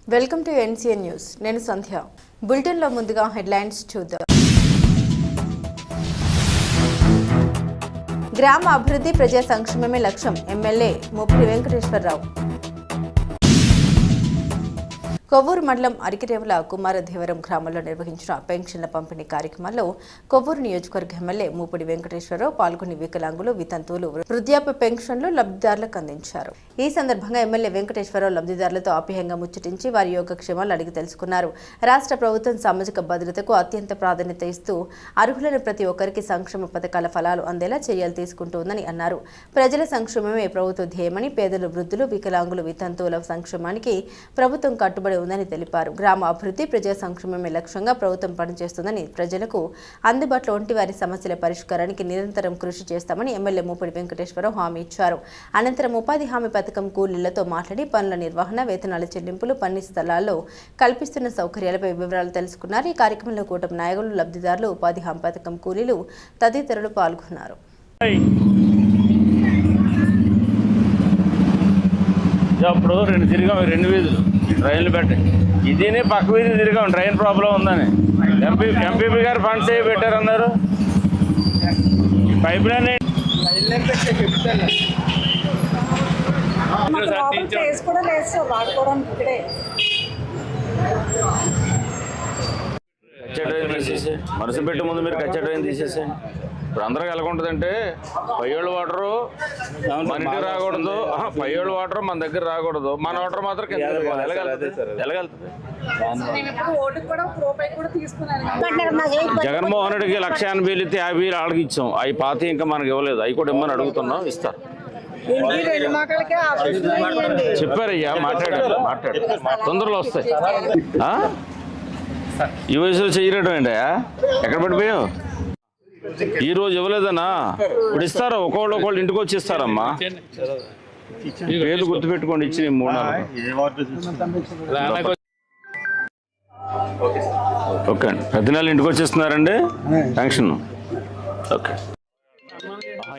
Welcome to NCN news. నేను సంధ్య. బులెటిన్లో ముందుగా హెడ్లైన్స్ చూద్దాం. గ్రామ అభివృద్ధి ప్రజా సంక్షేమమే లక్ష్యం. ఎమ్మెల్యే ముప్పిడి వెంకటేశ్వరరావు. కొవ్వూరు మండలం అరికిరేవుల కుమారదేవరం గ్రామంలో నిర్వహించిన పెన్షన్ల పంపిణీ కార్యక్రమంలో కొవ్వూరు నియోజకవర్గ ఎమ్మెల్యే మూపిడి వెంకటేశ్వరరావు పాల్గొని వికలాంగులు, వితంతువులు వృద్ధాప్య పెన్షన్లు లబ్ధిదారులకు అందించారు. ఈ సందర్భంగా ఎమ్మెల్యే వెంకటేశ్వరరావు లబ్ధిదారులతో ఆప్యాయంగా ముచ్చటించి వారి యోగక్షేమాలు అడిగి తెలుసుకున్నారు. రాష్ట్ర ప్రభుత్వం సామాజిక భద్రతకు అత్యంత ప్రాధాన్యత ఇస్తూ అర్హులైన ప్రతి ఒక్కరికి సంక్షేమ పథకాల ఫలాలు అందేలా చర్యలు తీసుకుంటోందని అన్నారు. ప్రజల సంక్షేమమే ప్రభుత్వ ధ్యేయమని, పేదలు, వృద్ధులు, వికలాంగులు, వితంతువుల సంక్షేమానికి ప్రభుత్వం కట్టుబడి ఉందని తెలిపారు. గ్రామ అభివృద్ధి ప్రజా సంక్షేమమే లక్ష్యంగా ప్రభుత్వం పనిచేస్తుందని, ప్రజలకు అందుబాటులో ఉండి వారి సమస్యల పరిష్కారానికి నిరంతరం కృషి చేస్తామని ఎమ్మెల్యే మూపిడి వెంకటేశ్వరరావు హామీ ఇచ్చారు. అనంతరం ఉపాధి హామీ పథకం కూలీలతో మాట్లాడి పనుల నిర్వహణ, వేతనాల చెల్లింపులు, పని స్థలాల్లో కల్పిస్తున్న సౌకర్యాలపై వివరాలు తెలుసుకున్నారు. ఈ కార్యక్రమంలో కూటమి నాయకులు, లబ్ధిదారులు, ఉపాధి హామీ పథకం కూలీలు తదితరులు పాల్గొన్నారు. అప్పుడు రెండు వీధులు ట్రైన్లు పెట్టి ఇదినే పక్క వీధి తిరిగాం, ట్రైన్ ప్రాబ్లం ఉందని. ఎంపీపీ గారు ఫండ్స్ ఏ పెట్టారన్నారు. పైప్ లైన్ మనసు పెట్టి ముందు మీరు కచ్చా ట్రైన్ తీసేసేయండి. ఇప్పుడు అందరికి ఎలా ఉంటుందంటే పయ్యోళ్ళ వాటరు మన ఇంటికి రాకూడదు, పయ్యోళ్ళ వాటర్ మన దగ్గర రాకూడదు, మన వాటర్ మాత్రం ఎలాగెళ్తుంది. జగన్మోహన్ రెడ్డికి 1,80,000 ఇస్తే 50,000 వాళ్ళకి ఇచ్చాం. అవి పాతి ఇంకా మనకి ఇవ్వలేదు. అవి కూడా ఇమ్మని అడుగుతున్నాం, ఇస్తారు. చెప్పారయ్యా, మాట్లాడారు తొందరలో వస్తాయి. ఈ వయసులో చేయడం ఏంటా? ఎక్కడ పడిపోయావు? ఈ రోజు ఇవ్వలేదన్నా, ఇప్పుడు ఇస్తారా? ఒకళ్ళు ఇంటికి వచ్చి ఇస్తారమ్మా. పేర్లు గుర్తుపెట్టుకోండి, ఇచ్చి 3 ఓకే అండి. ప్రతి నెల ఇంటికి వచ్చేస్తున్నారండి పెన్షన్. ఓకే,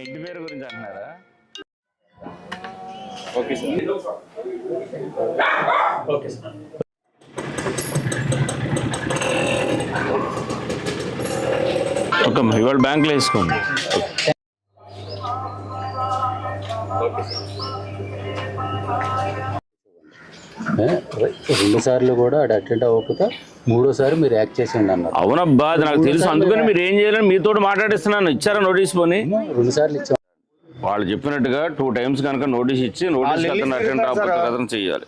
ఇంటి పేరు గురించి అంటున్నారా? Okay sir. Okay sir. Okay అమ్మా, ఇవాళ బ్యాంకులో వేసుకోండి. రెండు సార్లు కూడా అటెండ్ అవ్వకపోతే మూడోసారి మీరు యాక్ట్ చేసేయండి అన్నారు. అవునబ్బా, అది నాకు తెలుసు. అందుకని మీరు ఏం చేయాలని మీతో మాట్లాడిస్తున్నాను. ఇచ్చారా నోటీస్? పోనీ 2 సార్లు ఇచ్చాం. వాళ్ళు చెప్పినట్టుగా 2 times కనుక నోటీస్ ఇచ్చి, నోటీస్ అతను అటెండ్ అవ్వకపోతే అతను చేయాలి.